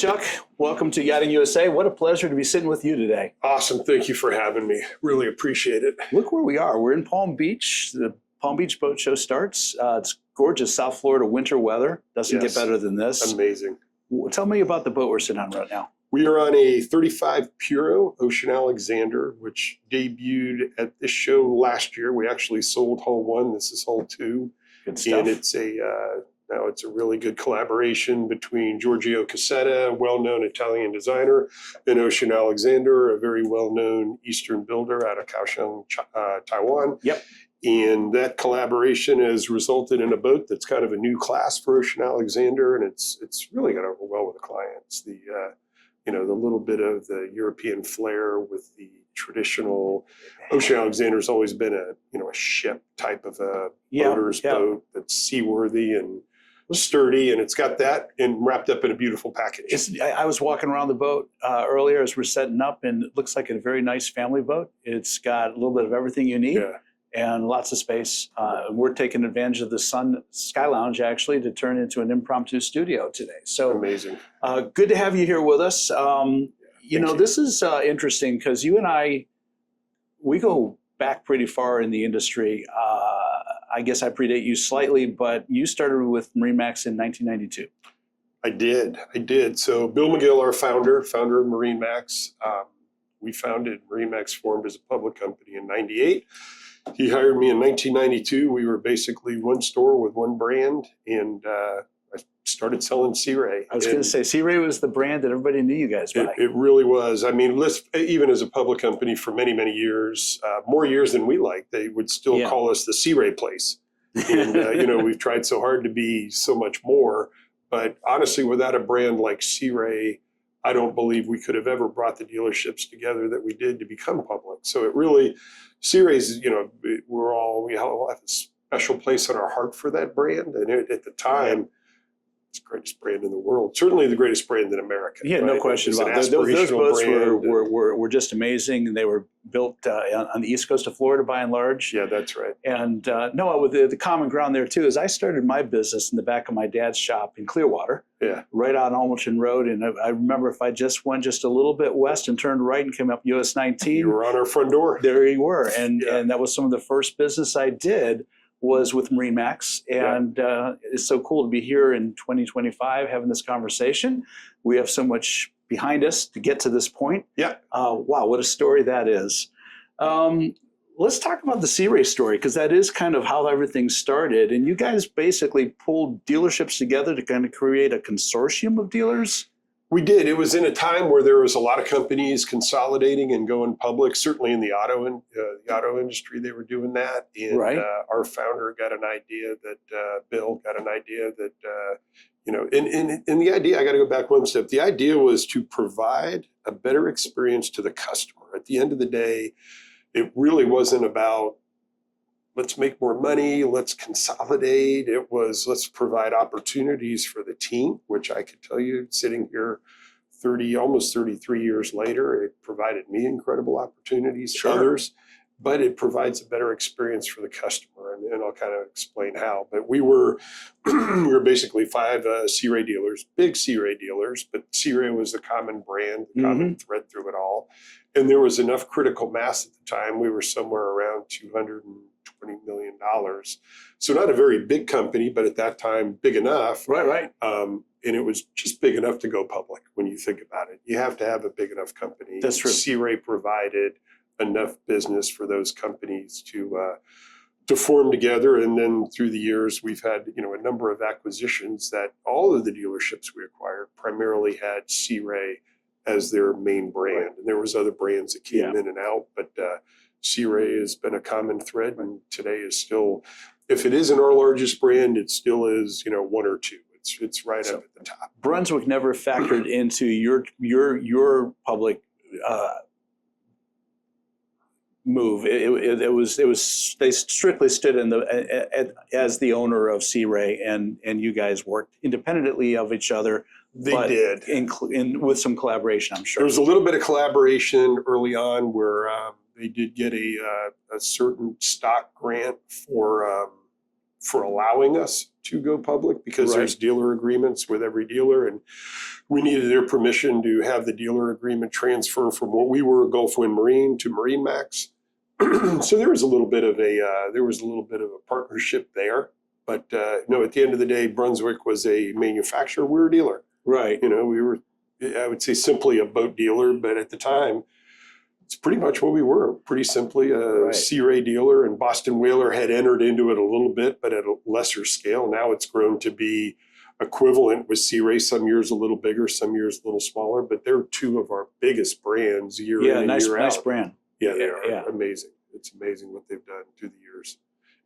Chuck. Welcome to Yachting USA. What a pleasure to be sitting with you today. Awesome. Thank you for having me. Really appreciate it. Look where we are. We're in Palm Beach. The Palm Beach Boat Show starts. It's gorgeous South Florida winter weather. Doesn't get better than this. Amazing. Tell me about the boat we're sitting on right now. We are on a 35 Piro Ocean Alexander, which debuted at this show last year. We actually sold hull 1. This is hull 2. Good stuff. And it's a really good collaboration between Giorgio Cassetta, a well-known Italian designer, and Ocean Alexander, a very well-known Eastern builder out of Kaohsiung, Taiwan. Yep. And that collaboration has resulted in a boat that's kind of a new class for Ocean Alexander, and it's really gone over well with the clients. The little bit of the European flair with the traditional Ocean Alexander's always been a ship type of a boater's boat that's seaworthy and sturdy, and it's got that and wrapped up in a beautiful package. I was walking around the boat earlier as we're setting up, and it looks like a very nice family boat. It's got a little bit of everything you need. And lots of space. We're taking advantage of the Sky Lounge actually to turn into an impromptu studio today. So amazing. Good to have you here with us. This is interesting because you and we go back pretty far in the industry. I guess I predate you slightly, but you started with MarineMax in 1992. I did. So Bill McGill, our founder of MarineMax, we founded MarineMax, formed as a public company in 98. He hired me in 1992. We were basically one store with one brand, and I started selling Sea Ray. I was going to say, Sea Ray was the brand that everybody knew you guys by. It really was. I mean, even as a public company for many, many years, more years than we like, they would still call us the Sea Ray place. And, we've tried so hard to be so much more. But honestly, without a brand like Sea Ray, I don't believe we could have ever brought the dealerships together that we did to become public. So it really, Sea Ray's, we all have a special place in our heart for that brand. And at the time, it's the greatest brand in the world. Certainly the greatest brand in America. Yeah, right? No question about it. Those boats were just amazing. And they were built on the east coast of Florida by and large. Yeah, that's right. And with the common ground there too is I started my business in the back of my dad's shop in Clearwater. Yeah. Right on Almelton Road. And I remember if I just went just a little bit west and turned right and came up US 19. You were on our front door. There you were. And that was some of the first business I did was with MarineMax. And it's so cool to be here in 2025 having this conversation. We have so much behind us to get to this point. Yeah. Wow, what a story that is. Let's talk about the Sea Ray story, because that is kind of how everything started. And you guys basically pulled dealerships together to kind of create a consortium of dealers? We did. It was in a time where there was a lot of companies consolidating and going public. Certainly in the auto industry, they were doing that. And our founder got an idea that Bill got an idea that and the idea, I got to go back one step. The idea was to provide a better experience to the customer. At the end of the day, it really wasn't about let's make more money, let's consolidate. It was let's provide opportunities for the team, which I could tell you, sitting here almost 33 years later, it provided me incredible opportunities for others, but it provides a better experience for the customer. And I'll kind of explain how. But we were basically 5 Sea Ray dealers, big Sea Ray dealers, but Sea Ray was the common brand, the common thread through it all. And there was enough critical mass at the time. We were somewhere around $220 million. So not a very big company, but at that time, big enough. Right. And it was just big enough to go public when you think about it. You have to have a big enough company. That's true. Sea Ray provided enough business for those companies to form together. And then through the years, we've had a number of acquisitions that all of the dealerships we acquired primarily had Sea Ray as their main brand. And there was other brands that came in and out, but Sea Ray has been a common thread, and today is still, if it isn't our largest brand, it still is, 1 or 2. It's right up at the top. Brunswick never factored into your public move. It was they strictly stood in as the owner of Sea Ray, and you guys worked independently of each other. They did, with some collaboration, I'm sure. There was a little bit of collaboration early on where they did get a certain stock grant for for allowing us to go public, because there's dealer agreements with every dealer, and we needed their permission to have the dealer agreement transfer from what we were, Gulfwind Marine, to MarineMax. So there was a little bit of a partnership there. But no, at the end of the day, Brunswick was a manufacturer. We were a dealer. Right. You know, we were, I would say, simply a boat dealer, but at the time, it's pretty much what we were. Pretty simply a Sea Ray dealer, and Boston Whaler had entered into it a little bit, but at a lesser scale. Now it's grown to be equivalent with Sea Ray. Some years a little bigger, some years a little smaller, but they're two of our biggest brands year in and year out. Nice brand. Yeah, they are amazing. It's amazing what they've done through the years.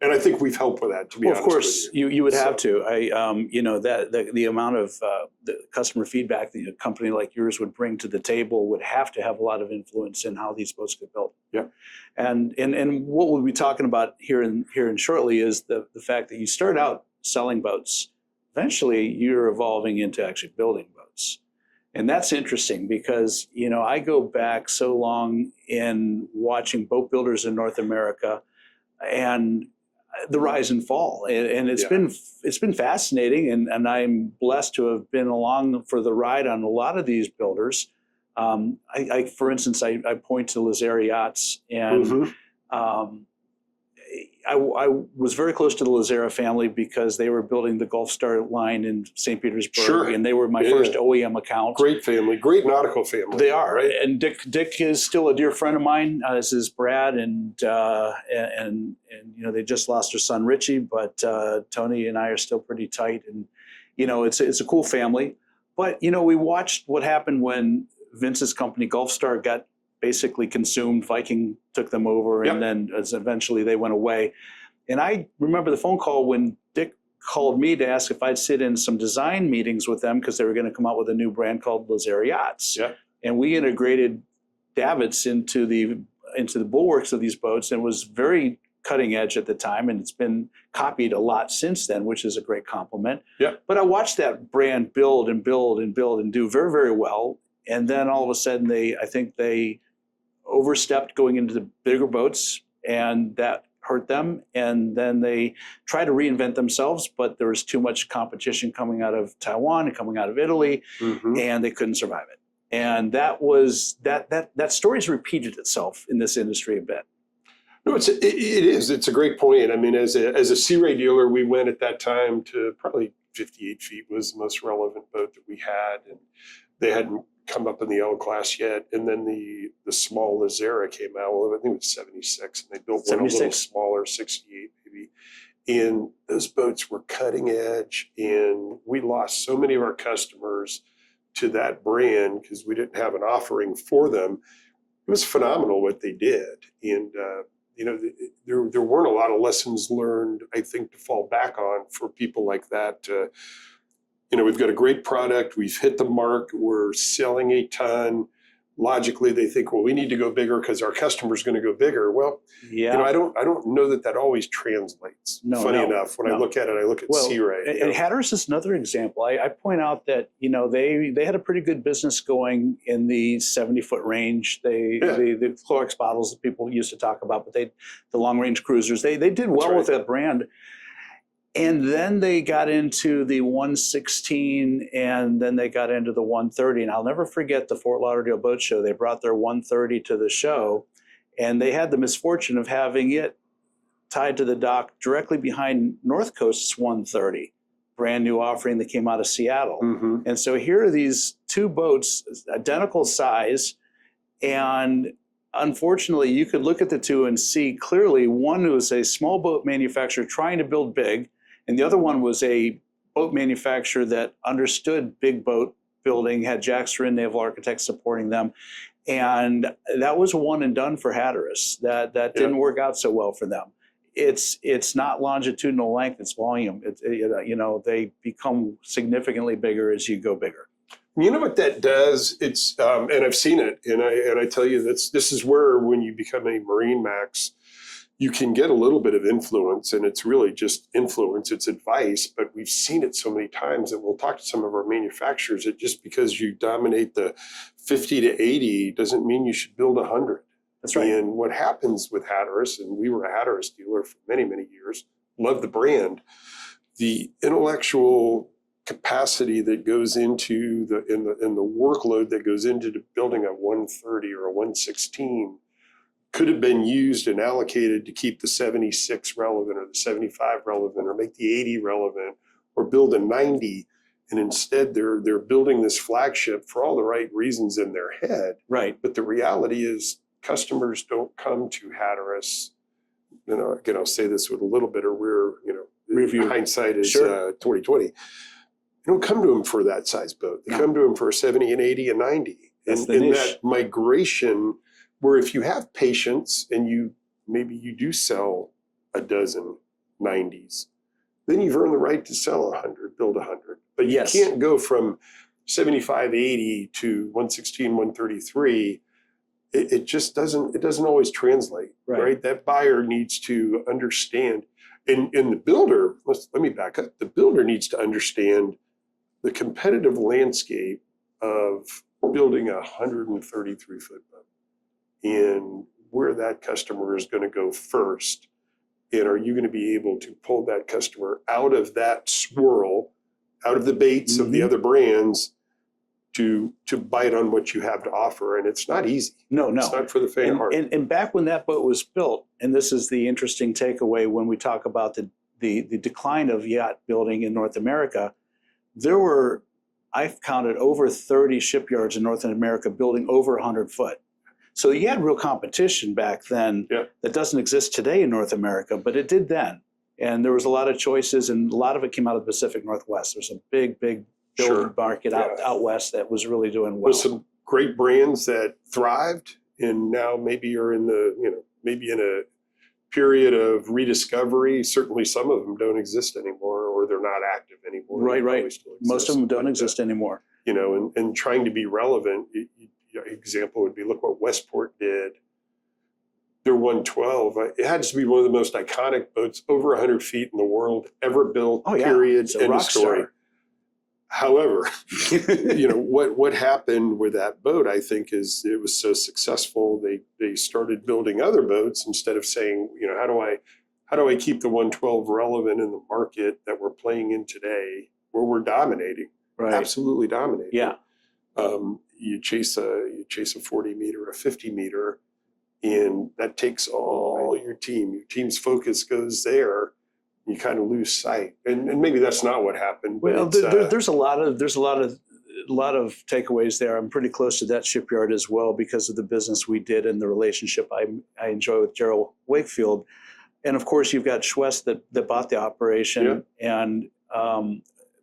And I think we've helped with that, to be honest. Of course, you would have to. You know, that the amount of the customer feedback that a company like yours would bring to the table would have to have a lot of influence in how these boats get built. Yeah. And what we'll be talking about here in shortly is the fact that you start out selling boats. Eventually, you're evolving into actually building boats. And that's interesting because, you know, I go back so long in watching boat builders in North America and the rise and fall, and it's been fascinating, and I'm blessed to have been along for the ride on a lot of these builders. For instance, I point to Yachts, and I was very close to the Lazara family because they were building the Gulfstar line in St. Petersburg, and they were my first OEM account. Great family, great nautical family. They are, right? And Dick is still a dear friend of mine, as is Brad, and you know, they just lost their son Richie, but Tony and I are still pretty tight, and you know, it's a cool family. But you know, we watched what happened when Vince's company Gulfstar got basically consumed. Viking took them over, and then eventually they went away. And I remember the phone call when Dick called me to ask if I'd sit in some design meetings with them because they were going to come out with a new brand called Yachts. Yeah. And we integrated davits into the bulwarks of these boats, and was very cutting edge at the time, and it's been copied a lot since then, which is a great compliment. Yeah. But I watched that brand build and build and build and do very, very well. And then all of a sudden, I think they overstepped going into the bigger boats, and that hurt them. And then they tried to reinvent themselves, but there was too much competition coming out of Taiwan and coming out of Italy, and they couldn't survive it. And that story's repeated itself in this industry a bit. No, it is. It's a great point. I mean, as a Sea Ray dealer, we went at that time to probably 58 feet was the most relevant boat that we had, and they hadn't come up in the L class yet. And then the small Lazara came out. Well, I think it was 76, and they built one a little smaller, 68 maybe. And those boats were cutting edge, and we lost so many of our customers to that brand because we didn't have an offering for them. It was phenomenal what they did. And, you know, there weren't a lot of lessons learned, I think, to fall back on for people like that. You know, we've got a great product. We've hit the mark. We're selling a ton. Logically, they think, well, we need to go bigger because our customer's going to go bigger. Well, you know, I don't know that always translates. Funny enough, when I look at it, I look at Sea Ray. And Hatteras is another example. I point out that, you know, they had a pretty good business going in the 70-foot range. The Clorox bottles that people used to talk about, but the long-range cruisers, they did well with that brand. And then they got into the 116, and then they got into the 130. And I'll never forget the Fort Lauderdale Boat Show. They brought their 130 to the show, and they had the misfortune of having it tied to the dock directly behind North Coast's 130, brand new offering that came out of Seattle. And so here are these two boats, identical size, and unfortunately, you could look at the two and see clearly one was a small boat manufacturer trying to build big, and the other one was a boat manufacturer that understood big boat building, had Jack Strin Naval Architects supporting them. And that was one and done for Hatteras. That didn't work out so well for them. It's not longitudinal length, it's volume. You know, they become significantly bigger as you go bigger. You know what that does? It's and I've seen it, and I tell you this is where when you become a MarineMax, you can get a little bit of influence, and it's really just influence, it's advice, but we've seen it so many times, and we'll talk to some of our manufacturers that just because you dominate the 50 to 80 doesn't mean you should build 100. That's right. And what happens with Hatteras, and we were a Hatteras dealer for many, many years, love the brand. The intellectual capacity that goes into the workload that goes into building a 130 or a 116 could have been used and allocated to keep the 76 relevant or the 75 relevant or make the 80 relevant or build a 90. And instead they're building this flagship for all the right reasons in their head. Right. But the reality is customers don't come to Hatteras. Again, I'll say this with a little bit of review. Hindsight is 2020. They don't come to them for that size boat. They come to them for a 70 and 80 and 90. And in that migration, where if you have patience and maybe you do sell a dozen 90s, then you've earned the right to sell 100, build 100. But you can't go from 75, 80 to 116, 133. It just doesn't always translate, right? That buyer needs to understand. And the builder, let me back up. The builder needs to understand the competitive landscape of building a 133-foot boat and where that customer is going to go first. And are you going to be able to pull that customer out of that swirl, out of the baits of the other brands to bite on what you have to offer? And it's not easy. No. It's not for the faint of heart. And back when that boat was built, and this is the interesting takeaway when we talk about the decline of yacht building in North America, there were, I've counted over 30 shipyards in North America building over 100 foot. So you had real competition back then that doesn't exist today in North America, but it did then. And there was a lot of choices, and a lot of it came out of the Pacific Northwest. There's a big building market out west that was really doing well. With some great brands that thrived, and now maybe you're in maybe in a period of rediscovery. Certainly some of them don't exist anymore, or they're not active anymore. Right. Most of them don't exist anymore. And trying to be relevant. Example would be, look what Westport did. Their 112, it had to be one of the most iconic boats, over 100 feet in the world, ever built, period, end of story. However, what happened with that boat, I think, is it was so successful, they started building other boats instead of saying, how do I keep the 112 relevant in the market that we're playing in today, where we're dominating, absolutely dominating. Yeah. You chase a 40 meter, a 50 meter, and that takes all your team. Your team's focus goes there. You kind of lose sight, and maybe that's not what happened. Well, there's a lot of takeaways there. I'm pretty close to that shipyard as well because of the business we did and the relationship I enjoy with Gerald Wakefield, and of course you've got Schwest that bought the operation, and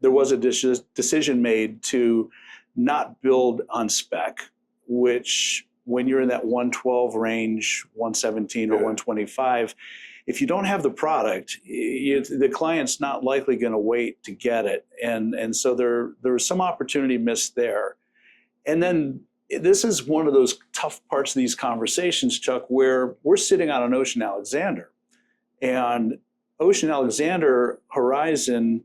there was a decision made to not build on spec, which when you're in that 112 range, 117 or 125, if you don't have the product, the client's not likely going to wait to get it. And so there was some opportunity missed there. And then this is one of those tough parts of these conversations, Chuck, where we're sitting on an Ocean Alexander. And Ocean Alexander, Horizon,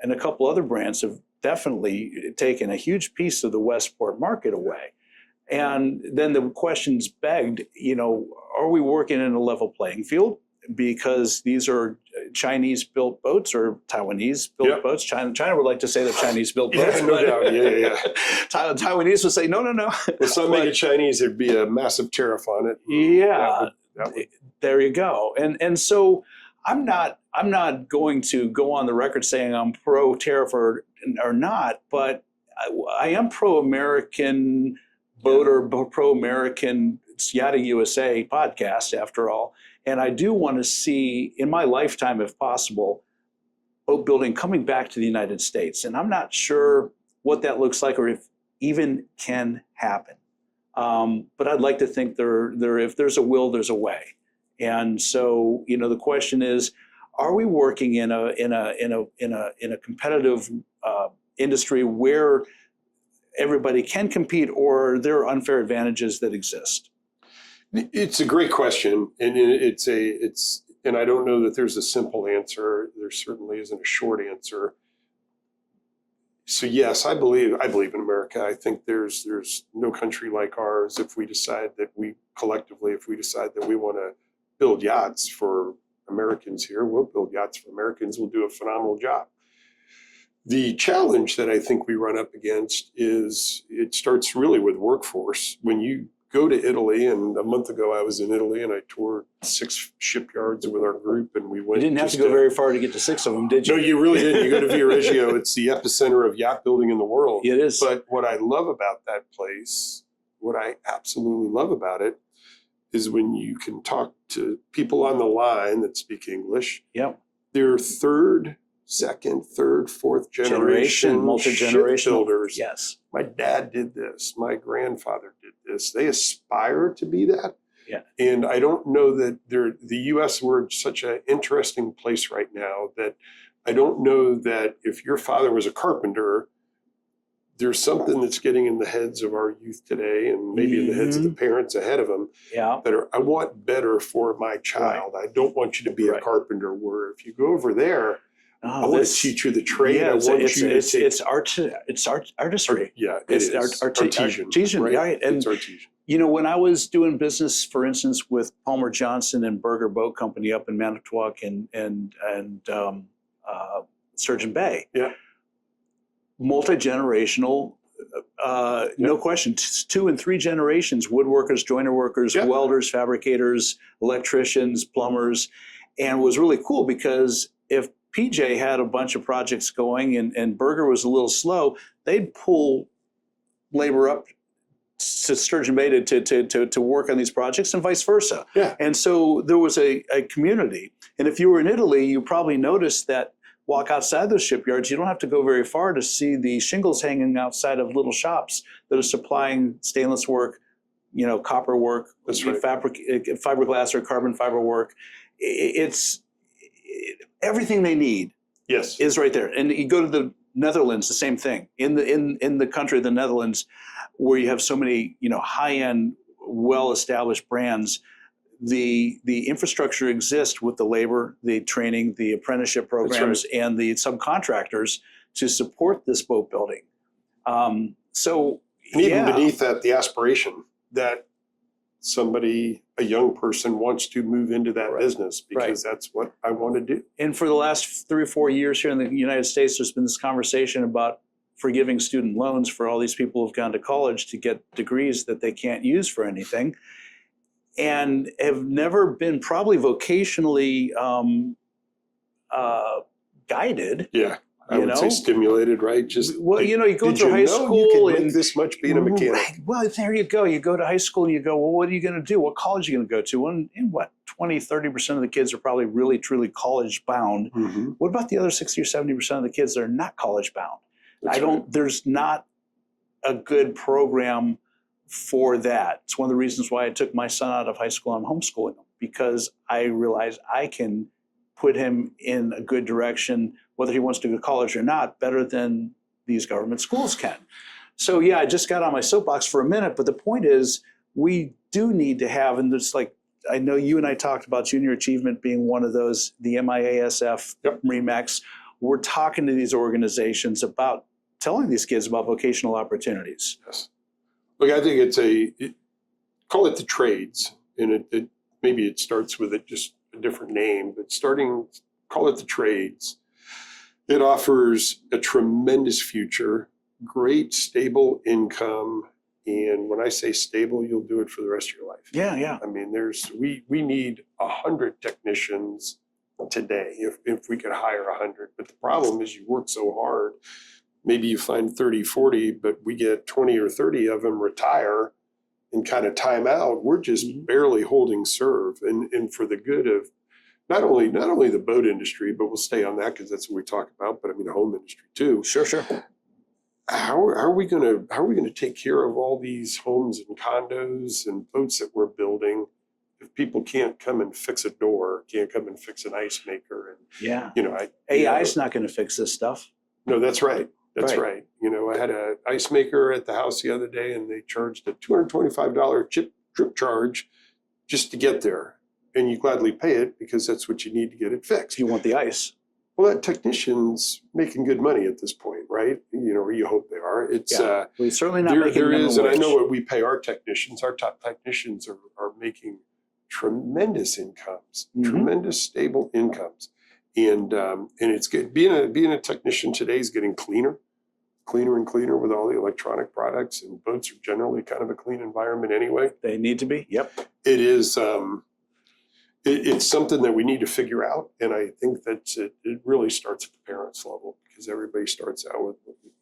and a couple other brands have definitely taken a huge piece of the Westport market away. And then the question's begged, are we working in a level playing field? Because these are Chinese-built boats or Taiwanese-built boats. China would like to say they're Chinese-built boats. No doubt. Yeah. Taiwanese would say, no. Let's not make it Chinese. There'd be a massive tariff on it. That would. There you go. And so I'm not going to go on the record saying I'm pro-tariff or not, but I am pro-American boater, pro-American Yachting USA podcast, after all. And I do want to see, in my lifetime, if possible, boat building coming back to the United States. And I'm not sure what that looks like or if even can happen. But I'd like to think if there's a will, there's a way. And so, the question is, are we working in a competitive industry where everybody can compete, or there are unfair advantages that exist? It's a great question, and and I don't know that there's a simple answer. There certainly isn't a short answer. So yes, I believe in America. I think there's no country like ours. If we decide that we want to build yachts for Americans here. We'll build yachts for Americans. We'll do a phenomenal job. The challenge that I think we run up against is it starts really with workforce. When you go to Italy, and a month ago I was in Italy and I toured 6 shipyards with our group, and we went. You didn't have to go very far to get to 6 of them, did you? No, you really didn't. You go to Viareggio. It's the epicenter of yacht building in the world. It is. But what I love about that place, what I absolutely love about it, is when you can talk to people on the line that speak English. Yep. They're second, third, fourth generation multi-generational shipbuilders. Yes. My dad did this. My grandfather did this. They aspire to be that. Yeah. And I don't know that the U.S. we're in such an interesting place right now that I don't know that if your father was a carpenter, there's something that's getting in the heads of our youth today, and maybe in the heads of the parents ahead of them, that are, I want better for my child. Right. I don't want you to be a carpenter, where if you go over there, I want to teach you the trade. Yeah, it's artistry. Yeah, it's artesian, right? Right? And it's artesian. You know, when I was doing business, for instance, with Palmer Johnson and Berger Boat Company up in Manitowoc and Sturgeon Bay, multi-generational, no question, 2 and 3 generations, woodworkers, joiner workers, welders, fabricators, electricians, plumbers, and it was really cool because if PJ had a bunch of projects going and Berger was a little slow, they'd pull labor up to Sturgeon Bay to work on these projects and vice versa. Yeah. And so there was a community. And if you were in Italy, you probably noticed that walk outside those shipyards, you don't have to go very far to see the shingles hanging outside of little shops that are supplying stainless work, you know, copper work, fiberglass or carbon fiber work. It's everything they need is right there. And you go to the Netherlands, the same thing. In the country of the Netherlands, where you have so many, you know, high-end, well-established brands, the infrastructure exists with the labor, the training, the apprenticeship programs, and the subcontractors to support this boat building. And even beneath that, the aspiration that somebody, a young person, wants to move into that business because that's what I want to do. And for the last 3 or 4 years here in the United States, there's been this conversation about forgiving student loans for all these people who've gone to college to get degrees that they can't use for anything, and have never been probably vocationally guided. Yeah. I would say stimulated, right? Just you know, you go through high school and make this much being a mechanic. Right. Well, there you go. You go to high school and you go, well, what are you going to do? What college are you going to go to? And 20-30% of the kids are probably really, truly college bound. Mm-hmm. What about the other 60 or 70% of the kids that are not college bound? There's not a good program for that. It's one of the reasons why I took my son out of high school. I'm homeschooling him because I realized I can put him in a good direction, whether he wants to go to college or not, better than these government schools can. So yeah, I just got on my soapbox for a minute, but the point is we do need to have, and it's like, I know you and I talked about junior achievement being one of those, the MIASF, MarineMax. We're talking to these organizations about telling these kids about vocational opportunities. Yes. Look, I think call it the trades, and maybe it starts with just a different name, but call it the trades. It offers a tremendous future, great stable income, and when I say stable, you'll do it for the rest of your life. Yeah. I mean, we need 100 technicians today if we could hire 100. But the problem is you work so hard, maybe you find 30, 40, but we get 20 or 30 of them retire and kind of time out. We're just barely holding serve, and for the good of not only the boat industry, but we'll stay on that because that's what we talk about. But I mean the home industry too. Sure. How are we gonna take care of all these homes and condos and boats that we're building if people can't come and fix a door, can't come and fix an ice maker? And AI's not going to fix this stuff. No, that's right. That's right. You know, I had an ice maker at the house the other day, and they charged a $225 trip charge just to get there. And you gladly pay it because that's what you need to get it fixed. You want the ice. Well, that technician's making good money at this point, right? You know, or you hope they are. It's we're certainly not making there minimum is, and I wage. know what we pay our technicians. Our top technicians are making tremendous incomes, tremendous stable incomes. And it's good. Being a technician today is getting cleaner and cleaner with all the electronic products, and boats are generally kind of a clean environment anyway. They need to be. Yep. It is. It's something that we need to figure out, and I think that it really starts at the parents' level, because everybody starts out with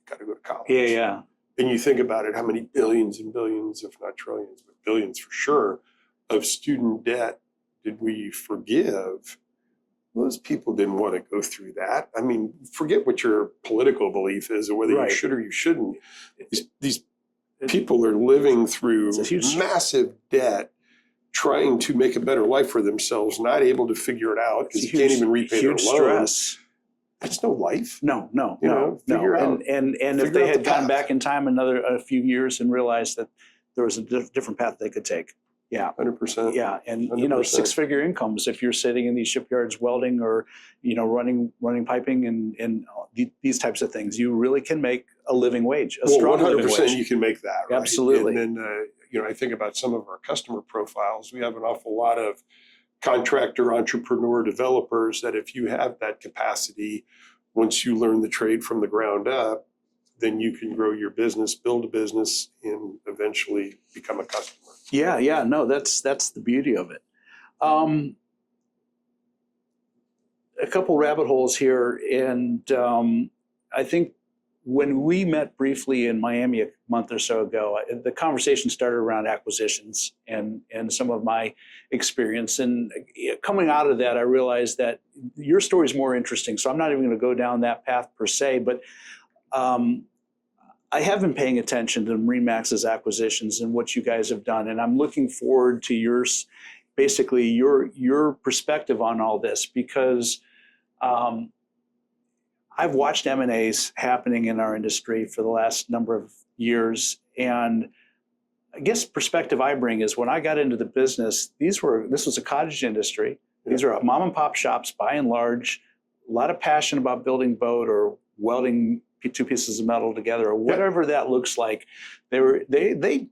got to go to college. Yeah. And you think about it, how many billions and billions, if not trillions, but billions for sure, of student debt did we forgive? Those people didn't want to go through that. I mean, forget what your political belief is or whether you should or you shouldn't. These people are living through massive debt, trying to make a better life for themselves, not able to figure it out because you can't even repay their loans. That's no life. No. Figure out. And if they had gone back in time a few years and realized that there was a different path they could take. Yeah. 100%. Yeah. And, 100%. Six-figure incomes, if you're sitting in these shipyards welding or, running piping and these types of things, you really can make a living wage, a strong 100% living wage. You can make that, right? Absolutely. And then, I think about some of our customer profiles. We have an awful lot of contractor, entrepreneur, developers that if you have that capacity, once you learn the trade from the ground up, then you can grow your business, build a business, and eventually become a customer. Yeah. No, that's the beauty of it. A couple rabbit holes here, and I think when we met briefly in Miami a month or so ago, the conversation started around acquisitions and some of my experience. And coming out of that, I realized that your story is more interesting. So I'm not even going to go down that path per se, but I have been paying attention to MarineMax's acquisitions and what you guys have done. And I'm looking forward to your perspective on all this, because I've watched M&As happening in our industry for the last number of years. And I guess perspective I bring is when I got into the business, this was a cottage industry. These are mom and pop shops by and large, a lot of passion about building boat or welding two pieces of metal together or whatever that looks like. They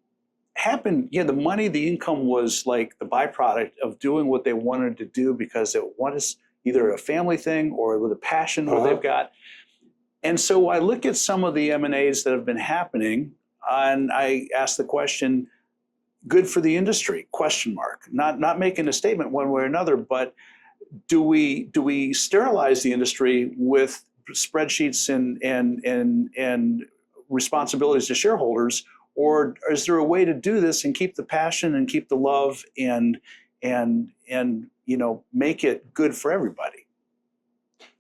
happened, the money, the income was like the byproduct of doing what they wanted to do because it was either a family thing or with a passion what they've got. And so I look at some of the M&As that have been happening and I ask the question, good for the industry, question mark. Not making a statement one way or another, but do we sterilize the industry with spreadsheets and responsibilities to shareholders, or is there a way to do this and keep the passion and keep the love and make it good for everybody?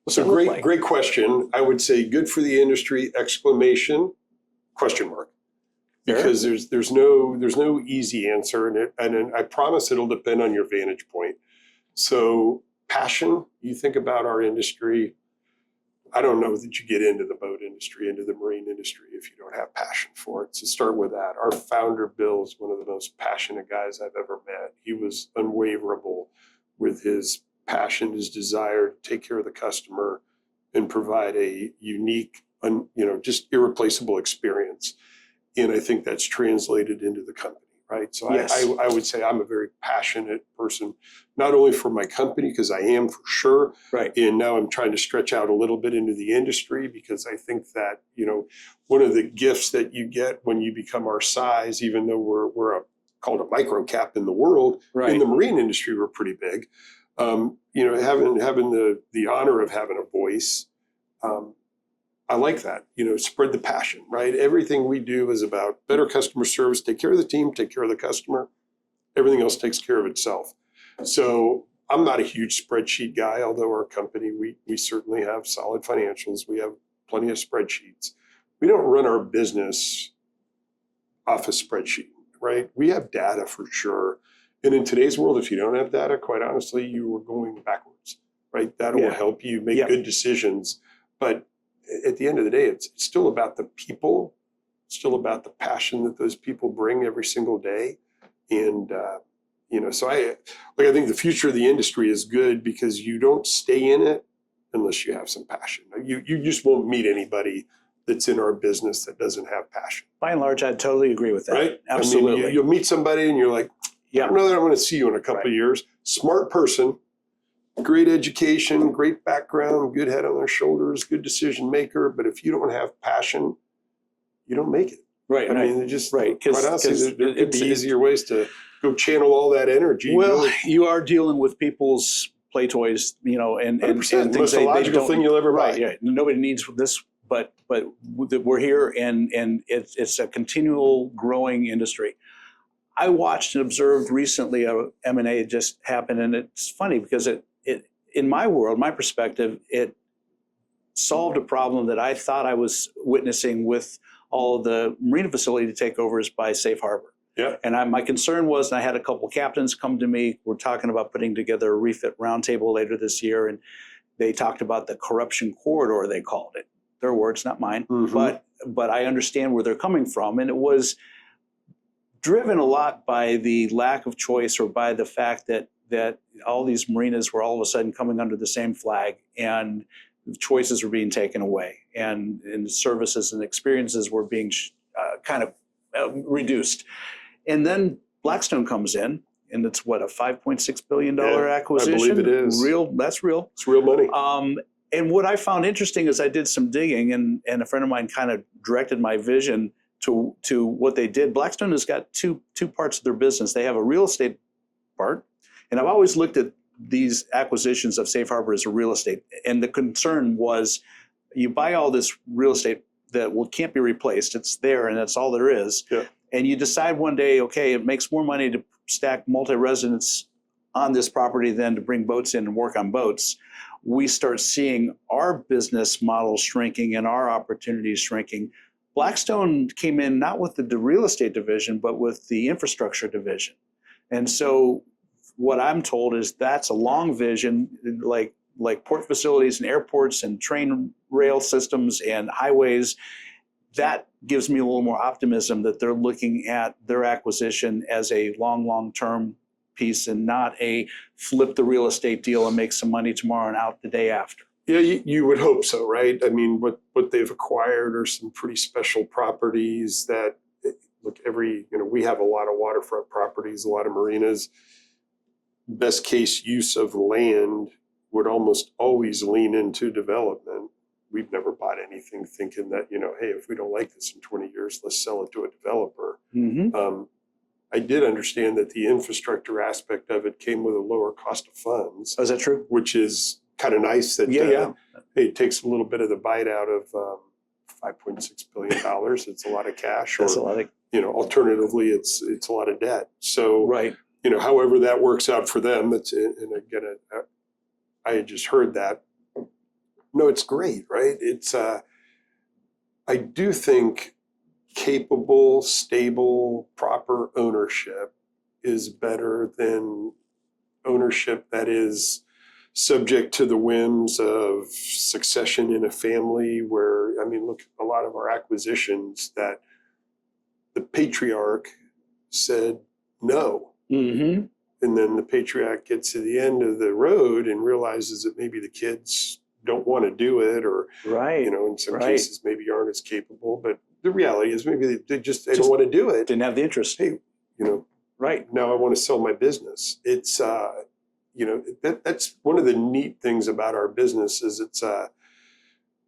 It's a great question. I would say good for the industry, exclamation, question mark. Because there's no easy answer, and I promise it'll depend on your vantage point. So passion, you think about our industry, I don't know that you get into the boat industry, into the marine industry if you don't have passion for it. So start with that. Our founder, Bill, is one of the most passionate guys I've ever met. He was unwaverable with his passion, his desire to take care of the customer and provide a unique, just irreplaceable experience. And I think that's translated into the company, right? So yes. I would say I'm a very passionate person, not only for my company, because I am for sure, right? And now I'm trying to stretch out a little bit into the industry, because I think that, one of the gifts that you get when you become our size, even though we're called a micro cap in the world, right. In the marine industry, we're pretty big. Having the honor of having a voice, I like that, spread the passion, right? Everything we do is about better customer service, take care of the team, take care of the customer. Everything else takes care of itself. So I'm not a huge spreadsheet guy, although our company, we certainly have solid financials. We have plenty of spreadsheets. We don't run our business off a spreadsheet, right? We have data for sure. And in today's world, if you don't have data, quite honestly, you are going backwards, right? That will help you make good decisions. But at the end of the day, it's still about the people, it's still about the passion that those people bring every single day. And, so I think the future of the industry is good because you don't stay in it unless you have some passion. You just won't meet anybody that's in our business that doesn't have passion. By and large, I totally agree with that. Right? Absolutely. You'll meet somebody and you're like, I don't know that I'm going to see you in a couple of years. Smart person, great education, great background, good head on their shoulders, good decision maker. But if you don't have passion, you don't make it. Right. I mean, it just, right. Quite honestly, there could be easier ways to go channel all that energy. Well, you are dealing with people's play toys, you know, and things the most illogical thing you'll ever buy. Right. Yeah. Nobody needs this, but we're here, and it's a continual growing industry. I watched and observed recently a M&A just happened, and it's funny because it in my world, my perspective, it solved a problem that I thought I was witnessing with all the marina facility takeovers by Safe Harbor. Yeah. And my concern was, and I had a couple captains come to me, we're talking about putting together a refit roundtable later this year, and they talked about the corruption corridor, they called it. Their words, not mine. Mm-hmm. But I understand where they're coming from, and it was driven a lot by the lack of choice, or by the fact that all these marinas were all of a sudden coming under the same flag, and choices were being taken away, and services and experiences were being kind of reduced. And then Blackstone comes in, and it's what, a $5.6 billion acquisition? I believe it is. That's real. It's real money. And what I found interesting is I did some digging, and a friend of mine kind of directed my vision to what they did. Blackstone has got two parts of their business. They have a real estate part, and I've always looked at these acquisitions of Safe Harbor as a real estate. And the concern was, you buy all this real estate that can't be replaced. It's there, and that's all there is. Yeah. And you decide one day, okay, it makes more money to stack multi-residents on this property than to bring boats in and work on boats. We start seeing our business model shrinking and our opportunities shrinking. Blackstone came in not with the real estate division, but with the infrastructure division. And so what I'm told is that's a long vision, like port facilities and airports and train rail systems and highways. That gives me a little more optimism that they're looking at their acquisition as a long-term piece, and not a flip the real estate deal and make some money tomorrow and out the day after. Yeah, you would hope so, right? I mean, what they've acquired are some pretty special properties that, look, we have a lot of waterfront properties, a lot of marinas. Best case use of land would almost always lean into development. We've never bought anything thinking that, hey, if we don't like this in 20 years, let's sell it to a developer. Mm-hmm. I did understand that the infrastructure aspect of it came with a lower cost of funds. Oh, is that true? Which is kind of nice that hey, it takes a little bit of the bite out of $5.6 billion. It's a lot of cash. That's a lot of, alternatively, it's a lot of debt. So, right. However that works out for them, and again, I had just heard that. No, it's great, right? It's, I do think capable, stable, proper ownership is better than ownership that is subject to the whims of succession in a family where, look, a lot of our acquisitions that the patriarch said no. Mm-hmm. And then the patriarch gets to the end of the road and realizes that maybe the kids don't want to do it, or, right. In some cases maybe aren't as capable. But the reality is maybe they don't want to do it. Didn't have the interest. Hey, right. Now I want to sell my business. It's, that's one of the neat things about our business is it's,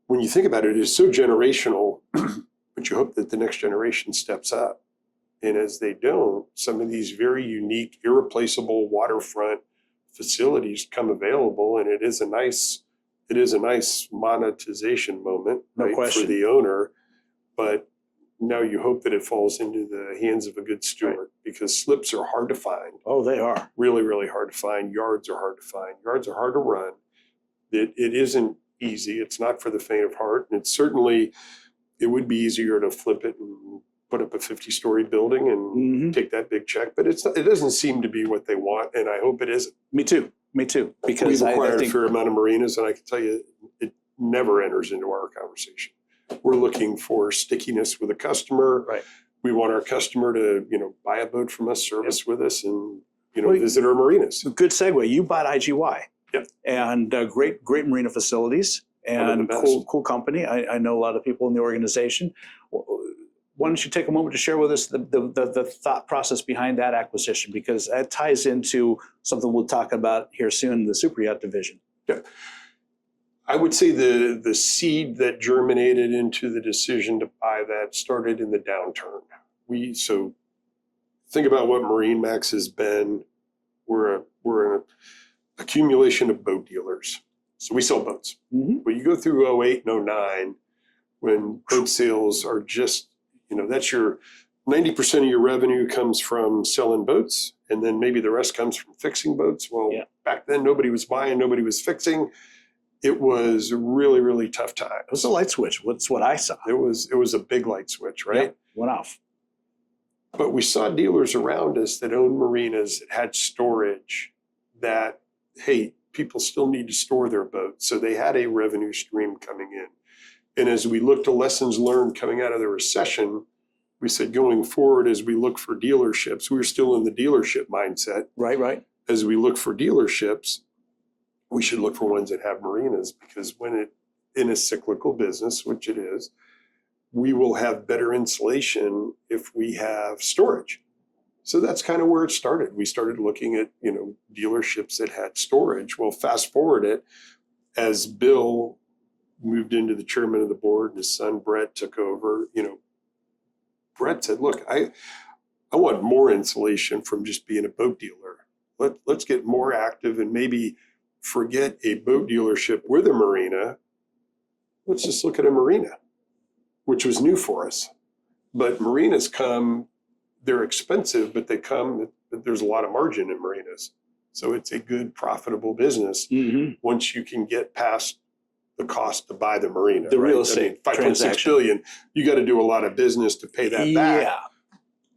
when you think about it, it's so generational, but you hope that the next generation steps up. And as they don't, some of these very unique, irreplaceable waterfront facilities come available, and it is a nice monetization moment, no question, for the owner. But now you hope that it falls into the hands of a good steward, because slips are hard to find. Oh, they are. Really, really hard to find. Yards are hard to find. Yards are hard to run. It isn't easy. It's not for the faint of heart. And it would be easier to flip it and put up a 50-story building and take that big check. But it doesn't seem to be what they want, and I hope it isn't. Me too. Because we've acquired a fair amount of marinas, and I can tell you it never enters into our conversation. We're looking for stickiness with a customer. Right. We want our customer to, buy a boat from us, service with us, and, visit our marinas. Good segue. You bought IGY. Yep. And great marina facilities, and cool company. I know a lot of people in the organization. why don't you take a moment to share with us the thought process behind that acquisition, because that ties into something we'll talk about here soon, the Superyacht division. Yeah. I would say the seed that germinated into the decision to buy that started in the downturn. So think about what MarineMax has been. We're an accumulation of boat dealers. So we sell boats. Mm-hmm. But you go through 08 and 09 when boat sales are just, that's your 90% of your revenue comes from selling boats, and then maybe the rest comes from fixing boats. Well, back then nobody was buying, nobody was fixing. It was a really, really tough time. It was a light switch. That's what I saw. It was a big light switch, right? Yep, went off. But we saw dealers around us that owned marinas that had storage that, hey, people still need to store their boats. So they had a revenue stream coming in. And as we looked to lessons learned coming out of the recession, we said going forward, as we look for dealerships, we were still in the dealership mindset. Right. As we look for dealerships, we should look for ones that have marinas, because in a cyclical business, which it is, we will have better insulation if we have storage. So that's kind of where it started. We started looking at, dealerships that had storage. Well, fast forward it, as Bill moved into the chairman of the board and his son Brett took over, Brett said, look, I want more insulation from just being a boat dealer. Let's get more active and maybe forget a boat dealership with a marina. Let's just look at a marina, which was new for us. But marinas they're expensive, but there's a lot of margin in marinas. So it's a good, profitable business once you can get past the cost to buy the marina. The real estate $5.6 billion, you got to do a lot of business to pay that back. Yeah.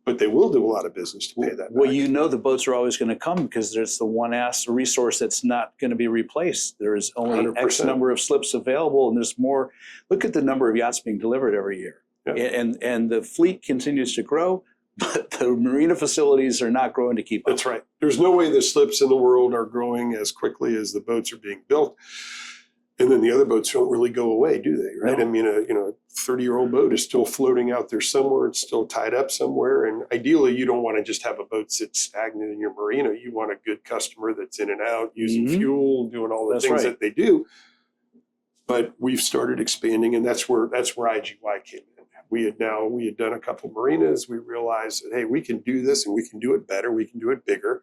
But they will do a lot of business to pay that back. Well, the boats are always going to come because there's the one resource that's not going to be replaced. There's only 100%. X number of slips available, and there's more. Look at the number of yachts being delivered every year. Yeah. And the fleet continues to grow, but the marina facilities are not growing to keep up. That's right. There's no way the slips in the world are growing as quickly as the boats are being built. And then the other boats don't really go away, do they? Right? No. I mean, a 30-year-old boat is still floating out there somewhere. It's still tied up somewhere. And ideally, you don't want to just have a boat sit stagnant in your marina. You want a good customer that's in and out, using fuel, doing all the things that they do. But we've started expanding, and that's where IGY came in. We had done a couple marinas. We realized that, hey, we can do this, and we can do it better. We can do it bigger.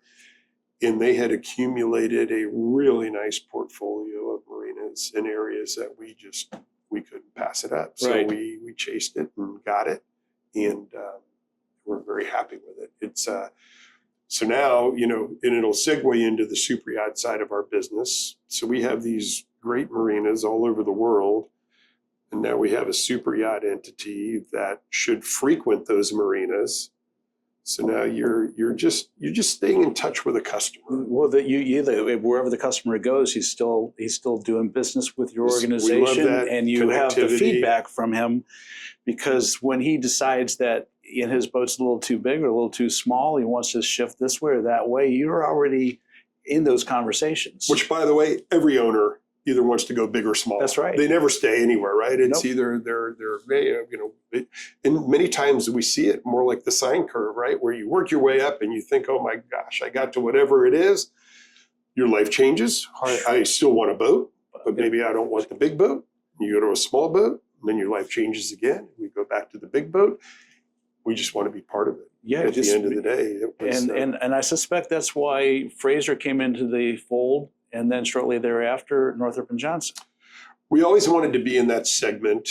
And they had accumulated a really nice portfolio of marinas in areas that we couldn't pass it up. So we chased it and got it, and we're very happy with it. It's so now, and it'll segue into the superyacht side of our business. So we have these great marinas all over the world, and now we have a superyacht entity that should frequent those marinas. So now you're just staying in touch with a customer. Well, wherever the customer goes, he's still doing business with your organization, and you have the feedback from him, because when he decides that in his boat's a little too big or a little too small, he wants to shift this way or that way, you're already in those conversations. Which, by the way, every owner either wants to go big or small. That's right. They never stay anywhere, right? It's either they're and many times we see it more like the sine curve, right? Where you work your way up and you think, oh my gosh, I got to whatever it is. Your life changes. I still want a boat, but maybe I don't want the big boat. You go to a small boat, and then your life changes again. We go back to the big boat. We just want to be part of it. Yeah, at the end of the day. It was, and I suspect that's why Fraser came into the fold, and then shortly thereafter, Northrop and Johnson. We always wanted to be in that segment.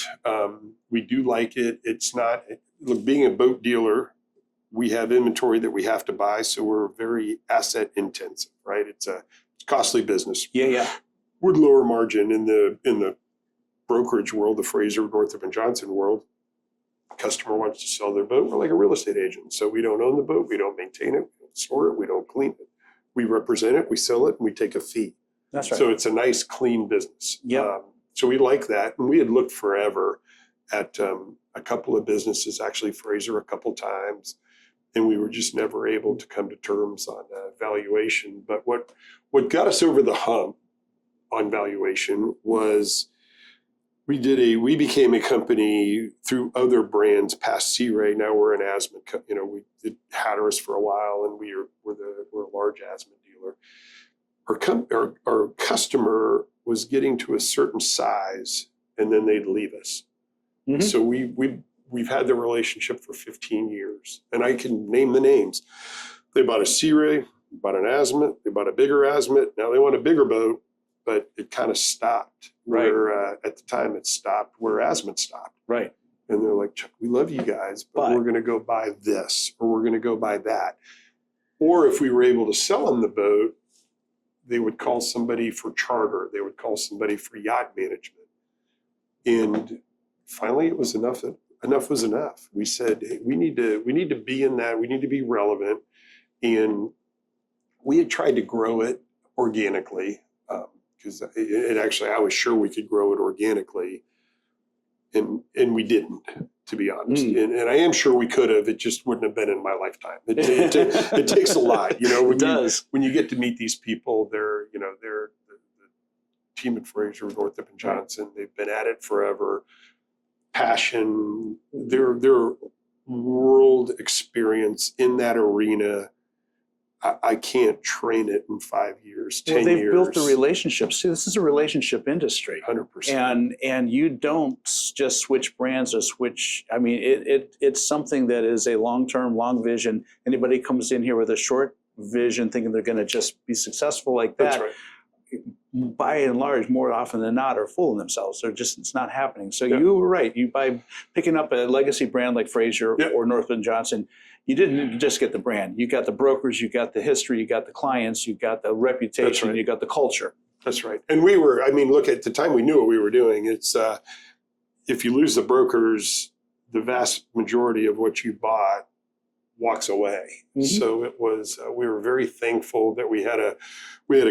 We do like it. It's not, look, being a boat dealer, we have inventory that we have to buy, so we're very asset intensive, right? It's a costly business. Yeah. With lower margin in the brokerage world, the Fraser, Northrop and Johnson world. Customer wants to sell their boat. We're like a real estate agent, so we don't own the boat, we don't maintain it, we don't store it, we don't clean it. We represent it, we sell it, and we take a fee. That's right. So it's a nice, clean business. Yeah. So we like that. And we had looked forever at a couple of businesses, actually Fraser a couple times, and we were just never able to come to terms on valuation. But what got us over the hump on valuation was We became a company through other brands past Sea Ray. Now we're an Asmund. We did Hatteras for a while, and we're a large Asmund dealer. Our customer was getting to a certain size, and then they'd leave us. Mm-hmm. So we've had the relationship for 15 years, and I can name the names. They bought a Sea Ray, they bought an Asmund, they bought a bigger Asmund. Now they want a bigger boat, but it kind of stopped. Right. Where at the time it stopped where Asmund stopped. Right. And they're like, Chuck, we love you guys, but we're going to go buy this, or we're going to go buy that. Or if we were able to sell them the boat, they would call somebody for charter. They would call somebody for yacht management. And finally, it was enough. Enough was enough. We said, hey, we need to be in that. We need to be relevant. And we had tried to grow it organically. Because I was sure we could grow it organically, and we didn't, to be honest. And I am sure we could have. It just wouldn't have been in my lifetime. It takes a lot, when you get to meet these people. They're the team at Fraser and Northrop Johnson. They've been at it forever. Passion, their world experience in that arena. I can't train it in 5 years, 10 years. They've built the relationships. See, this is a relationship industry. 100%. And you don't just switch brands or switch. I mean, it's something that is a long-term, long vision. Anybody comes in here with a short vision thinking they're going to just be successful like that, that's right. By and large, more often than not, are fooling themselves. It's not happening. So you were right. By picking up a legacy brand like Fraser or Northrop Johnson, you didn't just get the brand. You got the brokers, you got the history, you got the clients, you got the reputation, you got the culture. That's right. And look, at the time we knew what we were doing. It's if you lose the brokers, the vast majority of what you bought walks away. Mm-hmm. So it was, we were very thankful that we had a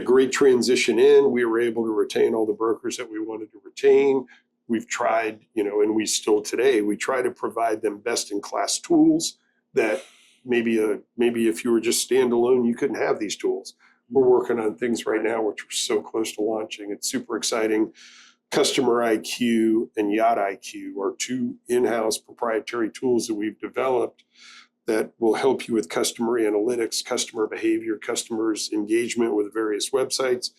great transition in. We were able to retain all the brokers that we wanted to retain. We've tried, and we still today, we try to provide them best in class tools that maybe if you were just standalone, you couldn't have these tools. We're working on things right now, which we're so close to launching. It's super exciting. Customer IQ and Yacht IQ are two in-house proprietary tools that we've developed that will help you with customer analytics, customer behavior, customers' engagement with various websites.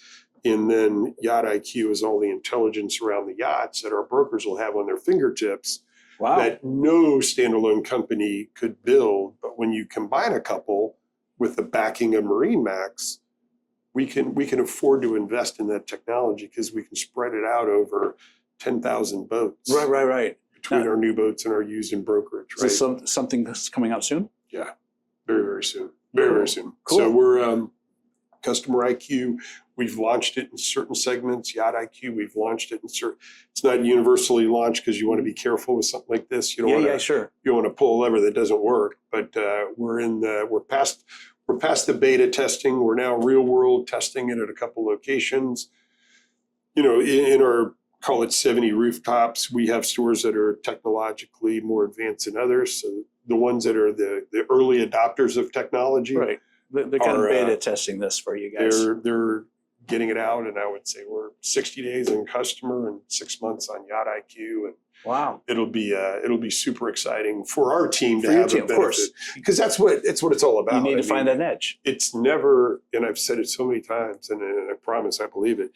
And then Yacht IQ is all the intelligence around the yachts that our brokers will have on their fingertips. Wow. That no standalone company could build. But when you combine a couple with the backing of MarineMax, we can afford to invest in that technology because we can spread it out over 10,000 boats. Right. Between our new boats and our used and brokerage. Right? Is this something that's coming out soon? Yeah, very, very soon. Very soon. Cool. So we're Customer IQ. We've launched it in certain segments. Yacht IQ, we've launched it in certain. It's not universally launched because you want to be careful with something like this. You don't want to, sure. You don't want to pull a lever that doesn't work. But we're past the beta testing. We're now real world testing it at a couple locations. In our call it 70 rooftops, we have stores that are technologically more advanced than others. So the ones that are the early adopters of technology, right? They're kind of beta testing this for you guys. They're getting it out, and I would say we're 60 days in customer and 6 months on Yacht IQ, and wow, it'll be super exciting for our team to have a benefit, of course, because that's what it's all about. You need to find that edge. It's never, and I've said it so many times, and I promise I believe it.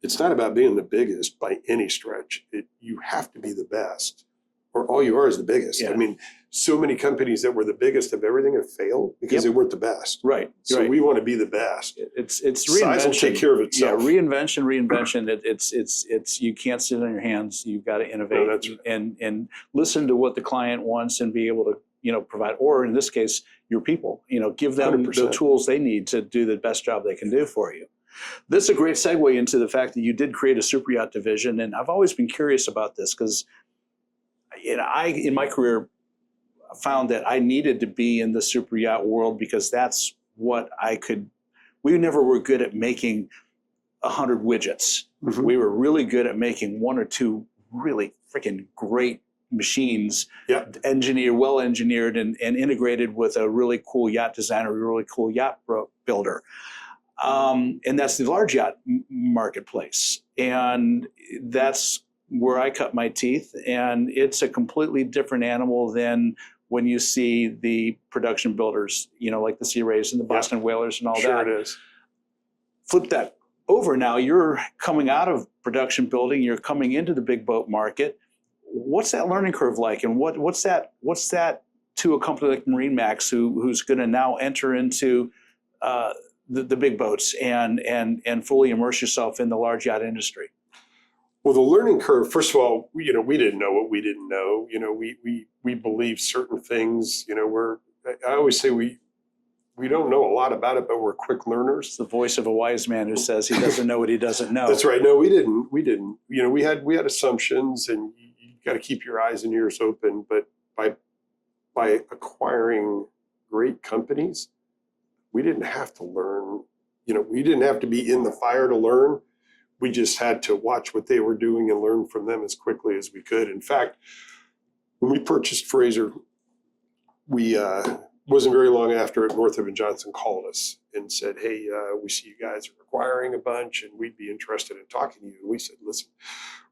It's not about being the biggest by any stretch. You have to be the best, or all you are is the biggest. Yeah. I mean, so many companies that were the biggest of everything have failed because they weren't the best. Right. So we want to be the best. It's reinvention. Size will take care of itself. Yeah, reinvention. It's you can't sit on your hands. You've got to innovate. No, that's right. and listen to what the client wants and be able to provide, or in this case, your people. Give them 100%. the tools they need to do the best job they can do for you. This is a great segue into the fact that you did create a Superyacht division, and I've always been curious about this because, I in my career found that I needed to be in the Superyacht world because that's what I could. We never were good at making 100 widgets. Mm-hmm. We were really good at making one or two really freaking great machines, well engineered and integrated with a really cool yacht designer, a really cool yacht builder. And that's the large yacht marketplace. And that's where I cut my teeth, and it's a completely different animal than when you see the production builders, like the Sea Rays and the Boston Whalers and all that. Sure it is. Flip that over now. You're coming out of production building. You're coming into the big boat market. What's that learning curve like, and what's that to a company like MarineMax, who's going to now enter into the big boats and fully immerse yourself in the large yacht industry? Well, the learning curve, first of all, we didn't know what we didn't know. We believe certain things. I always say we don't know a lot about it, but we're quick learners. It's the voice of a wise man who says he doesn't know what he doesn't know. That's right. No, we didn't. We had assumptions, and you got to keep your eyes and ears open. But by acquiring great companies, we didn't have to learn. We didn't have to be in the fire to learn. We just had to watch what they were doing and learn from them as quickly as we could. In fact, when we purchased Fraser, we wasn't very long after it, Northrop Johnson called us and said, "Hey, we see you guys are acquiring a bunch, and we'd be interested in talking to you." And we said, "Listen,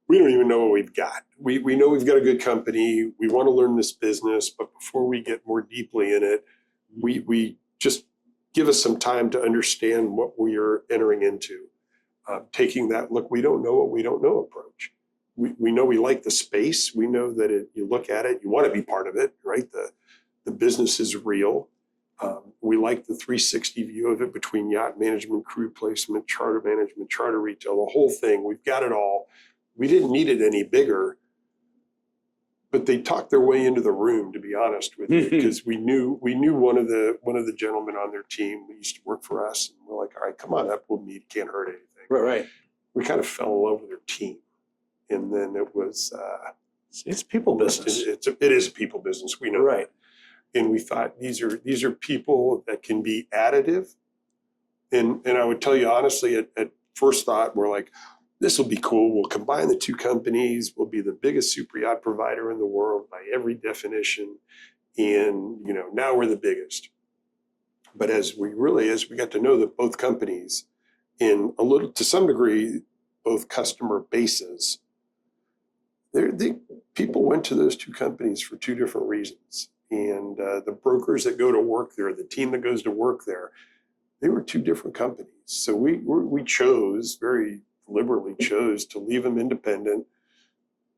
we don't even know what we've got. We know we've got a good company. We want to learn this business, but before we get more deeply in it, we just give us some time to understand what we are entering into." Taking that look, we don't know what we don't know approach. We know we like the space. We know that you look at it, you want to be part of it, right? The business is real. We like the 360 view of it between yacht management, crew placement, charter management, charter retail, the whole thing. We've got it all. We didn't need it any bigger, but they talked their way into the room, to be honest with you, because we knew one of the gentlemen on their team. We used to work for us, and we're like, "All right, come on up, we'll meet. Can't hurt anything." Right. We kind of fell in love with their team, and then it was. It's people business. It is a people business. We know, right? That. And we thought these are people that can be additive, and I would tell you honestly, at first thought, we're like, this will be cool. We'll combine the two companies. We'll be the biggest super yacht provider in the world by every definition, and now we're the biggest. But as we got to know that both companies, in a little, to some degree, both customer bases, people went to those two companies for two different reasons. And the brokers that go to work there, the team that goes to work there, they were two different companies. So we chose, very deliberately chose, to leave them independent.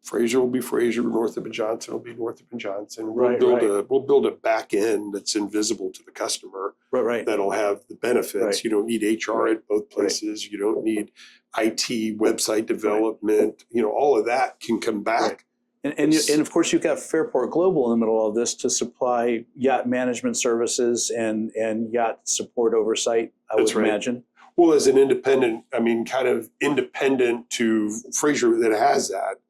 Fraser will be Fraser, Northrop Johnson will be Northrop Johnson. We'll build a back end that's invisible to the customer. Right. That'll have the benefits. Right. You don't need HR at both places. Right. You don't need IT, website development. Right. All of that can come back. Right. And of course, you've got Fairport Global in the middle of this to supply yacht management services and yacht support oversight, I would imagine. Well, as an independent, kind of independent to Fraser that has that.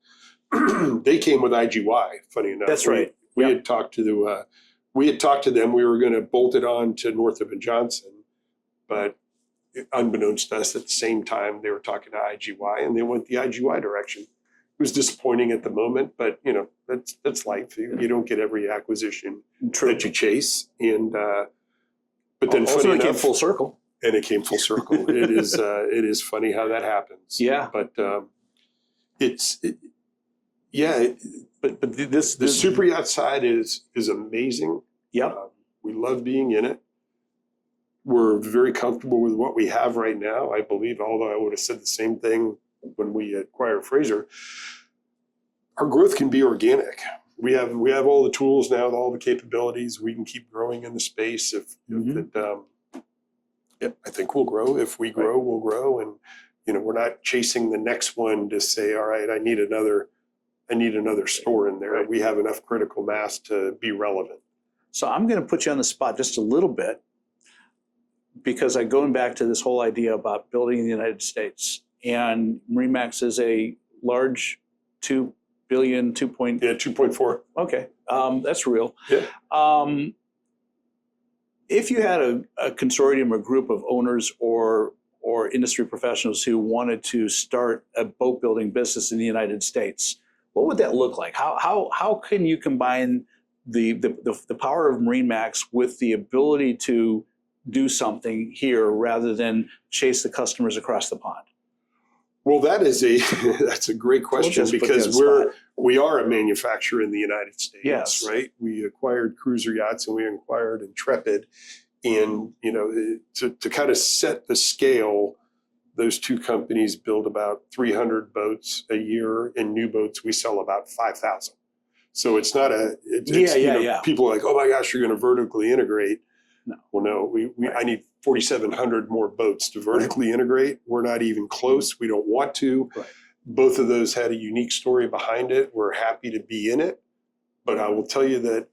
They came with IGY, funny enough. That's right. We had talked to them. We were going to bolt it on to Northrop Johnson, but unbeknownst to us, at the same time, they were talking to IGY, and they went the IGY direction. It was disappointing at the moment, but that's life. You don't get every acquisition that you chase, and but then also funny it enough, came full circle. And it came full circle. It is funny how that happens. Yeah, but but this the super yacht side is amazing. Yeah, we love being in it. We're very comfortable with what we have right now. I believe, although I would have said the same thing when we acquired Fraser, our growth can be organic. We have all the tools now, all the capabilities. We can keep growing in the space. I think we'll grow. If we grow, we'll grow. And we're not chasing the next one to say, all right, I need another store in there. Right. We have enough critical mass to be relevant. So I'm going to put you on the spot just a little bit, because I'm going back to this whole idea about building in the United States. And MarineMax is a large 2 billion, 2.4. Okay, that's real. Yeah. If you had a consortium, a group of owners or industry professionals who wanted to start a boat building business in the United States, what would that look like? How can you combine the power of MarineMax with the ability to do something here rather than chase the customers across the pond? Well, that's a great question because we are a manufacturer in the United States, yes. Right? We acquired Cruiser Yachts and we acquired Intrepid, and to kind of set the scale, those two companies build about 300 boats a year. In new boats, we sell about 5,000. So it's not people are like, oh my gosh, you're going to vertically integrate. No. Well, no, I need 4,700 more boats to vertically integrate. We're not even close. We don't want to. Right. Both of those had a unique story behind it. We're happy to be in it. But I will tell you that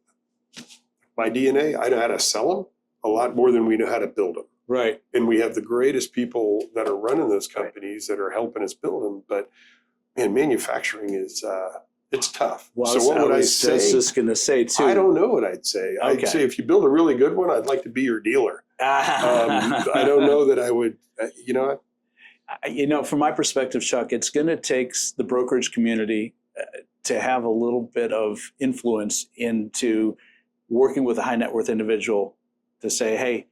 my DNA, I know how to sell them a lot more than we know how to build them. Right. And we have the greatest people that are running those companies that are helping us build them. But man, manufacturing is it's tough. Well, so what would I say? I was just going to say too. I don't know what I'd say. Okay. I'd say if you build a really good one, I'd like to be your dealer. I don't know that I would, from my perspective, Chuck, it's going to take the brokerage community to have a little bit of influence into working with a high net worth individual to say, hey,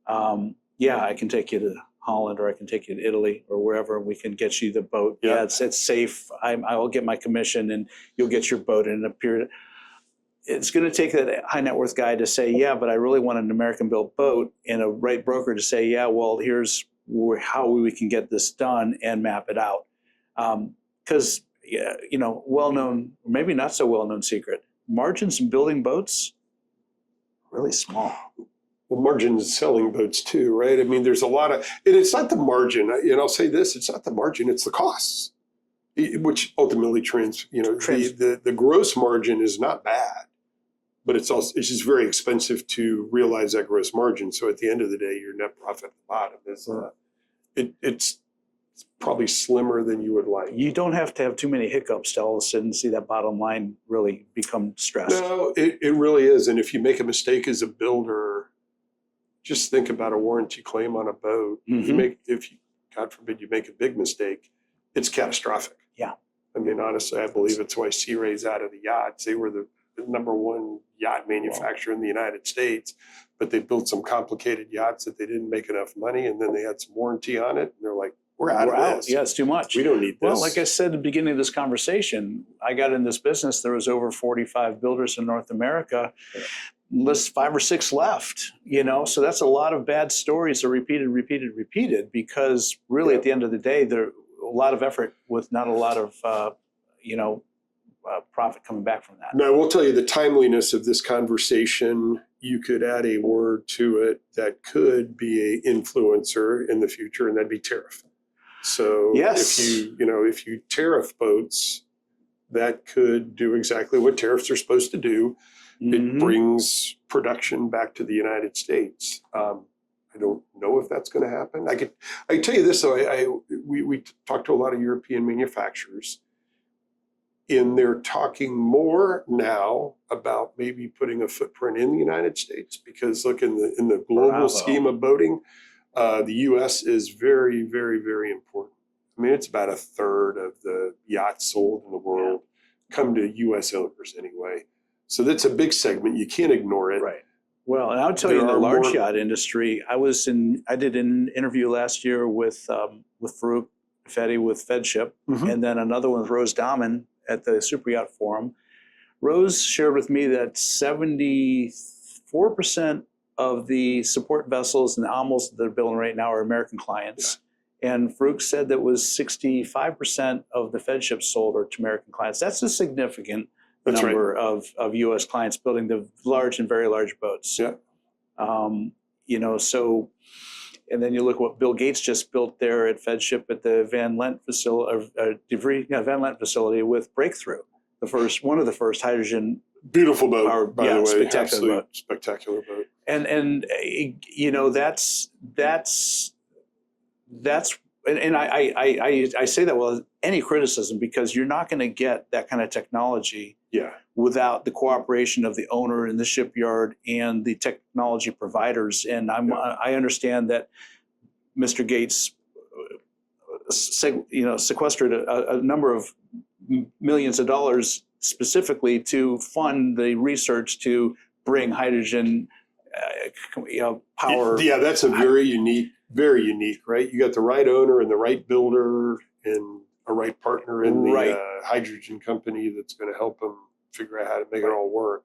I can take you to Holland, or I can take you to Italy, or wherever, and we can get you the boat. Yeah, it's safe. I will get my commission, and you'll get your boat in a period. It's going to take that high net worth guy to say, yeah, but I really want an American built boat, and a right broker to say, yeah, well, here's how we can get this done and map it out. Because well-known, maybe not so well-known secret, margins in building boats really small. Well, margins selling boats too, right? I mean, there's a lot of, and it's not the margin, and I'll say this, it's not the margin, it's the costs, which ultimately the gross margin is not bad, but it's just very expensive to realize that gross margin. So at the end of the day, your net profit at the bottom is, it's probably slimmer than you would like. You don't have to have too many hiccups to all of a sudden see that bottom line really become stressed. No, it really is. And if you make a mistake as a builder, just think about a warranty claim on a boat. Mm-hmm. God forbid, you make a big mistake, it's catastrophic. Yeah. I mean, honestly, I believe it's why Sea Ray's out of the yachts. They were the number one yacht manufacturer in the United States, but they built some complicated yachts that they didn't make enough money, and then they had some warranty on it, and they're like, we're out of this. Yeah, it's too much. We don't need this. Well, like I said at the beginning of this conversation, I got in this business, there was over 45 builders in North America. List 5 or 6 left, so that's a lot of bad stories are repeated, because really at the end of the day, there's a lot of effort with not a lot of, profit coming back from that. Now, I will tell you the timeliness of this conversation. You could add a word to it that could be an influencer in the future, and that'd be tariff. So yes. if you tariff boats, that could do exactly what tariffs are supposed to do. It brings production back to the United States. I don't know if that's going to happen. I can tell you this though. We talked to a lot of European manufacturers, and they're talking more now about maybe putting a footprint in the United States, because look, in the global scheme of boating, the U.S. is very, very, very important. I mean, it's about 1/3 of the yachts sold in the world come to U.S. owners anyway. So that's a big segment. You can't ignore it. Right. Well, and I'll tell you, in the large yacht industry, I did an interview last year with Farouk Fedi with FedShip, and then another one with Rose Dahman at the Superyacht Forum. Rose shared with me that 74% of the support vessels and AMLs that they're building right now are American clients. Yeah. And Farouk said that was 65% of the FedShips sold are to American clients. That's a significant number of U.S. clients building the large and very large boats. Yeah. So, and then you look what Bill Gates just built there at FedShip at the Van Lent facility with Breakthrough, one of the first hydrogen. Beautiful boat, by the way. Spectacular boat. Spectacular boat. And And I say that with any criticism, because you're not going to get that kind of technology without the cooperation of the owner in the shipyard and the technology providers. And I understand that Mr. Gates, sequestered a number of millions of dollars specifically to fund the research to bring hydrogen power. Yeah, that's a very unique, right? You got the right owner and the right builder and a right partner in the Right. hydrogen company that's going to help them figure out how to make it all work.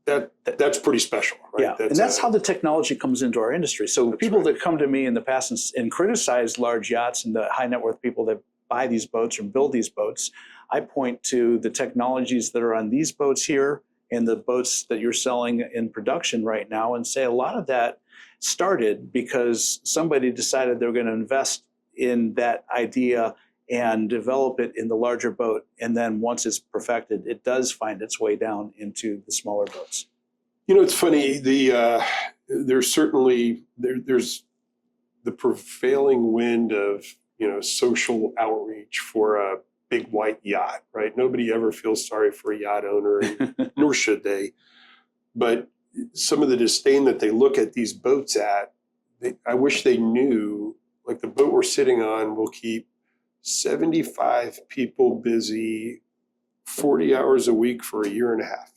That's pretty special, right? Yeah, and that's how the technology comes into our industry. So people that come to me in the past and criticize large yachts and the high net worth people that buy these boats or build these boats, I point to the technologies that are on these boats here and the boats that you're selling in production right now, and say a lot of that started because somebody decided they were going to invest in that idea and develop it in the larger boat. And then once it's perfected, it does find its way down into the smaller boats. You know, it's funny, there's certainly, there's the prevailing wind of, social outreach for a big white yacht, right? Nobody ever feels sorry for a yacht owner, nor should they. But some of the disdain that they look at these boats at, I wish they knew, like the boat we're sitting on will keep 75 people busy 40 hours a week for a year and a half.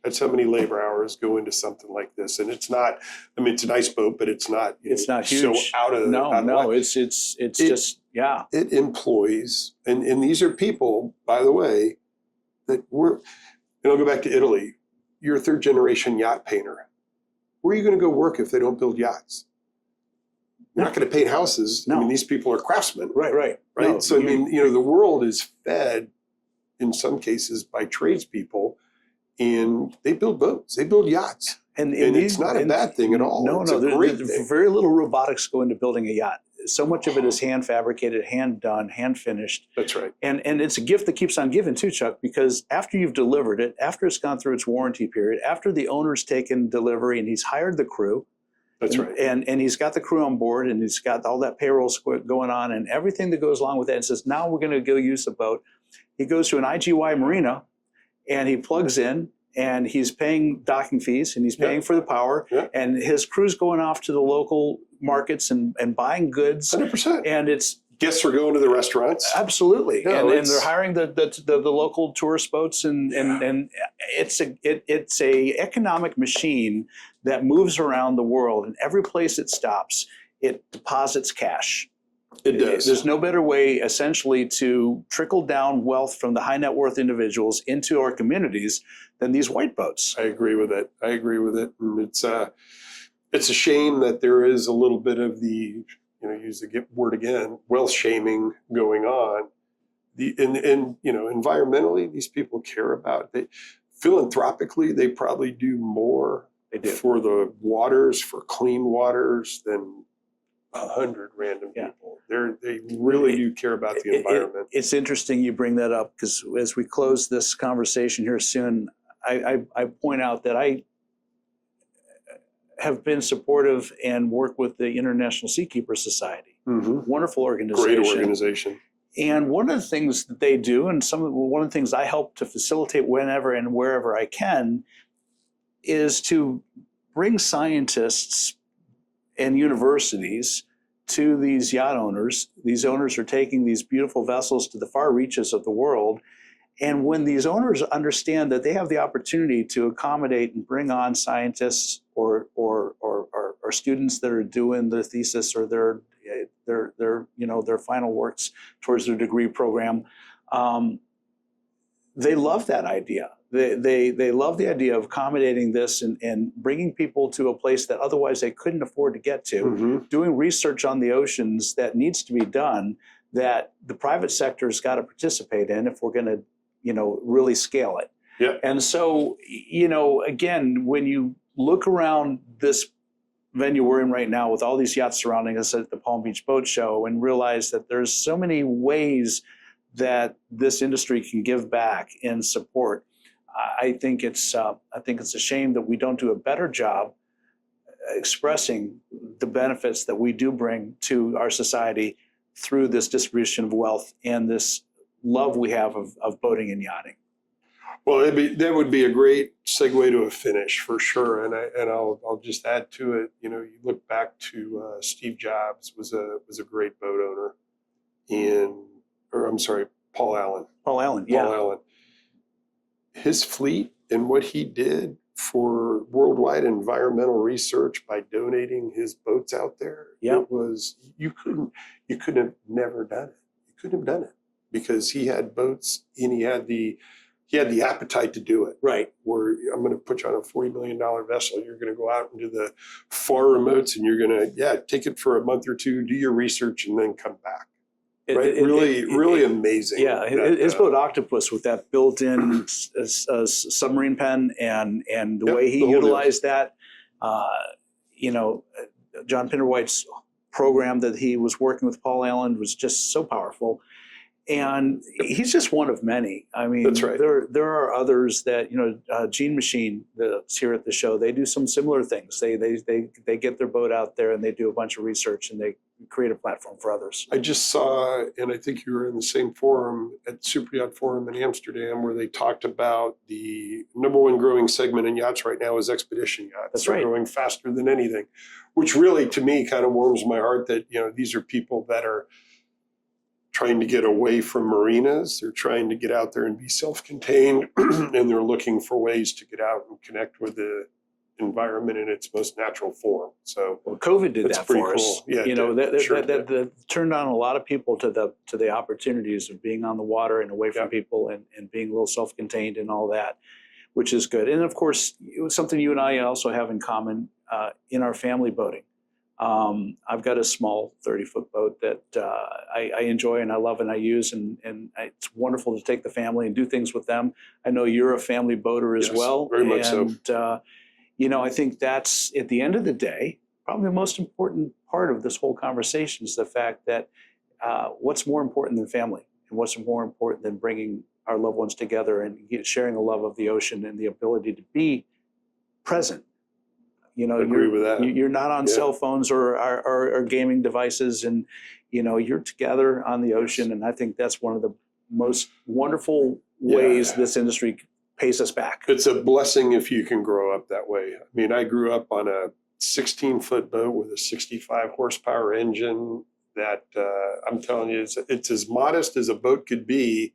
That's how many labor hours go into something like this. And it's not, it's a nice boat, but it's not, it's not huge. So out of it's just, yeah. It employs, and these are people, by the way, that and I'll go back to Italy. You're a third generation yacht painter. Where are you going to go work if they don't build yachts? You're not going to paint houses. No. These people are craftsmen. Right. No, so, the world is fed, in some cases, by tradespeople, and they build boats, they build yachts. And it's not a bad thing at all. No, there's very little robotics go into building a yacht. So much of it is hand fabricated, hand done, hand finished. That's right. And it's a gift that keeps on giving too, Chuck, because after you've delivered it, after it's gone through its warranty period, after the owner's taken delivery and he's hired the crew, that's right. And he's got the crew on board and he's got all that payroll going on and everything that goes along with that, and says, now we're going to go use the boat. He goes to an IGY Marina and he plugs in and he's paying docking fees and he's paying for the power, and his crew's going off to the local markets and buying goods. 100%. And it's guests are going to the restaurants. Absolutely. And they're hiring the local tourist boats and it's a economic machine that moves around the world, and every place it stops, it deposits cash. It does. There's no better way, essentially, to trickle down wealth from the high net worth individuals into our communities than these white boats. I agree with it. And it's a shame that there is a little bit of the, use the word again, wealth shaming going on. Environmentally, these people care about it. Philanthropically, they probably do more for the waters, for clean waters, than 100 random people. They really do care about the environment. It's interesting you bring that up, because as we close this conversation here soon, I point out that I have been supportive and work with the International Seakeeper Society. Mm-hmm. Wonderful organization. Great organization. And one of the things that they do, and one of the things I help to facilitate whenever and wherever I can, is to bring scientists and universities to these yacht owners. These owners are taking these beautiful vessels to the far reaches of the world. And when these owners understand that they have the opportunity to accommodate and bring on scientists or students that are doing their thesis or their final works towards their degree program, they love that idea. They love the idea of accommodating this and bringing people to a place that otherwise they couldn't afford to get to, mm-hmm. doing research on the oceans that needs to be done, that the private sector's got to participate in if we're going to, really scale it. Yeah. And so, again, when you look around this venue we're in right now with all these yachts surrounding us at the Palm Beach Boat Show, and realize that there's so many ways that this industry can give back and support, I think it's a shame that we don't do a better job expressing the benefits that we do bring to our society through this distribution of wealth and this love we have of boating and yachting. Well, that would be a great segue to a finish for sure, and I'll just add to it. You look back to Steve Jobs was a great boat owner, Paul Allen. Paul Allen, yeah. Paul Allen. His fleet and what he did for worldwide environmental research by donating his boats out there. Yeah. It was, you couldn't have never done it. You couldn't have done it because he had boats and he had the appetite to do it. Right. Where I'm going to put you on a $40 million vessel. You're going to go out into the far remotes and you're going to, take it for a month or two, do your research and then come back. Right, really amazing. Yeah, his boat Octopus with that built-in submarine pen and the way he utilized that, John Pinderwhite's program that he was working with Paul Allen was just so powerful. And he's just one of many. I mean, that's right. There are others that, Gene Machine that's here at the show, they do some similar things. They get their boat out there and they do a bunch of research and they create a platform for others. I just saw, and I think you were in the same forum at Superyacht Forum in Amsterdam, where they talked about the #1 growing segment in yachts right now is expedition yachts. That's right. They're growing faster than anything, which really, to me, kind of warms my heart that, these are people that are trying to get away from marinas. They're trying to get out there and be self-contained, and they're looking for ways to get out and connect with the environment in its most natural form. So COVID did that for us. Cool. Yeah, that turned on a lot of people to the opportunities of being on the water and away from people and being a little self-contained and all that, which is good. And of course, it was something you and I also have in common in our family boating. I've got a small 30-foot boat that I enjoy and I love and I use, and it's wonderful to take the family and do things with them. I know you're a family boater as well. Very much so. I think that's, at the end of the day, probably the most important part of this whole conversation is the fact that what's more important than family and what's more important than bringing our loved ones together and sharing a love of the ocean and the ability to be present. Agree with that. You're not on cell phones or gaming devices, and you're together on the ocean. And I think that's one of the most wonderful ways this industry pays us back. It's a blessing if you can grow up that way. I mean, I grew up on a 16-foot boat with a 65 horsepower engine that I'm telling you, it's as modest as a boat could be.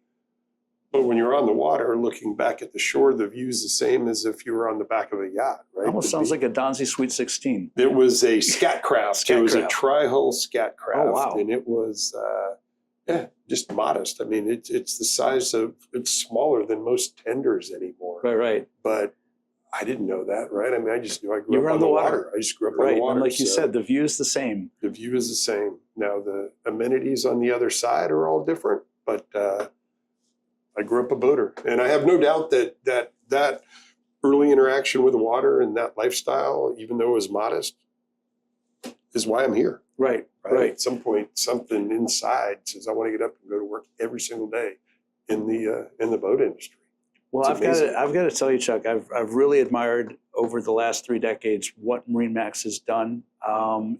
But when you're on the water, looking back at the shore, the view's the same as if you were on the back of a yacht, right? Almost sounds like a Donzi Sweet 16. It was a scat craft. It was a tri-hull scat craft. Oh, wow. And it was, just modest. I mean, it's the size of, it's smaller than most tenders anymore. Right. But I didn't know that, right? I mean, I just knew I grew up on the water. I just grew up on the water. And like you said, the view is the same. The view is the same. Now, the amenities on the other side are all different, but I grew up a boater, and I have no doubt that early interaction with the water and that lifestyle, even though it was modest, is why I'm here. Right. At some point, something inside says I want to get up and go to work every single day in the boat industry. Well, I've got to tell you, Chuck, I've really admired over the last 3 decades what MarineMax has done.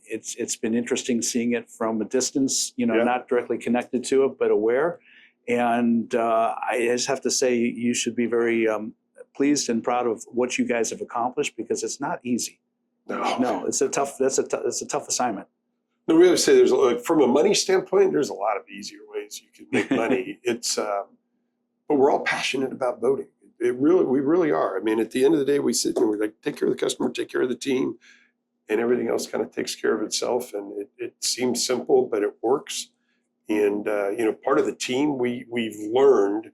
It's been interesting seeing it from a distance, not directly connected to it, but aware. And I just have to say, you should be very pleased and proud of what you guys have accomplished, because it's not easy. No, it's a tough assignment. No, we always say there's from a money standpoint, there's a lot of easier ways you can make money. But we're all passionate about boating. We really are. I mean, at the end of the day, we sit and we're like, take care of the customer, take care of the team, and everything else kind of takes care of itself. And it seems simple, but it works. And, part of the team we've learned,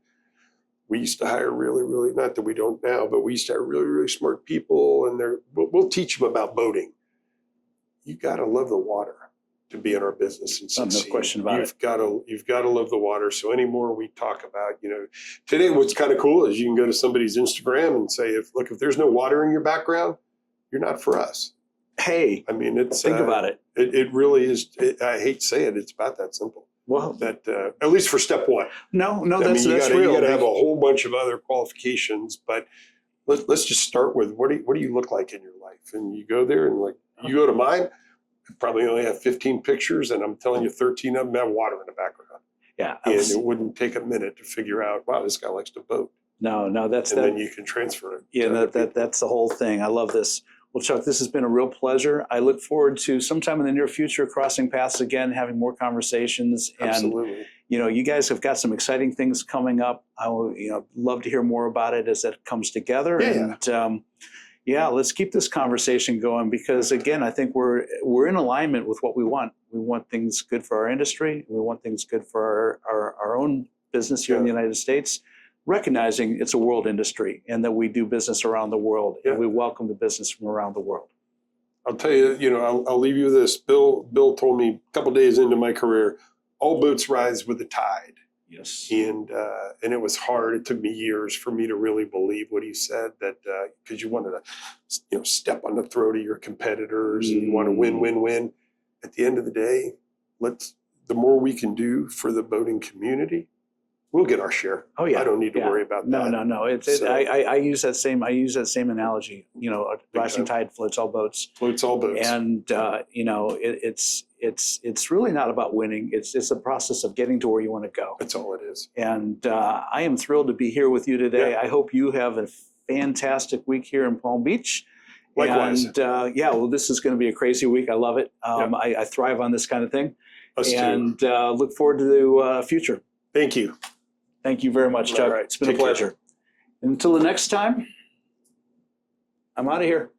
we used to hire really, not that we don't now, but we used to hire really smart people, and we'll teach them about boating. You got to love the water to be in our business and succeed. No question about it. You've got to love the water. So anymore we talk about, today what's kind of cool is you can go to somebody's Instagram and say, if there's no water in your background, you're not for us. Hey, I mean, think about it. It really is. I hate to say it. It's about that simple. Well, that at least for step one. No, that's real. You got to have a whole bunch of other qualifications, but let's just start with what do you look like in your life? And you go there and you go to mine, I probably only have 15 pictures, and I'm telling you 13 of them have water in the background. Yeah, and it wouldn't take a minute to figure out, wow, this guy likes to boat. No, then you can transfer it. Yeah, that's the whole thing. I love this. Well, Chuck, this has been a real pleasure. I look forward to sometime in the near future crossing paths again, having more conversations. Absolutely. And, you guys have got some exciting things coming up. I will, love to hear more about it as that comes together. Yeah. And, Yeah, let's keep this conversation going because again, I think we're in alignment with what we want. We want things good for our industry. We want things good for our own business here in the United States, recognizing it's a world industry and that we do business around the world and we welcome the business from around the world. I'll tell you, I'll leave you with this. Bill told me a couple days into my career, all boats rise with the tide. Yes. And it was hard. It took me years for me to really believe what he said, that because you wanted to, step on the throat of your competitors and you want to win. At the end of the day, the more we can do for the boating community, we'll get our share. Oh yeah. I don't need to worry about that. No. I use that same analogy. Rising tide floats all boats. Floats all boats. And it's really not about winning. It's a process of getting to where you want to go. That's all it is. And I am thrilled to be here with you today. Yeah. I hope you have a fantastic week here in Palm Beach. Likewise. And this is going to be a crazy week. I love it. I thrive on this kind of thing. Us too. And look forward to the future. Thank you. Thank you very much, Chuck. Right. It's been a pleasure. Until the next time, I'm out of here.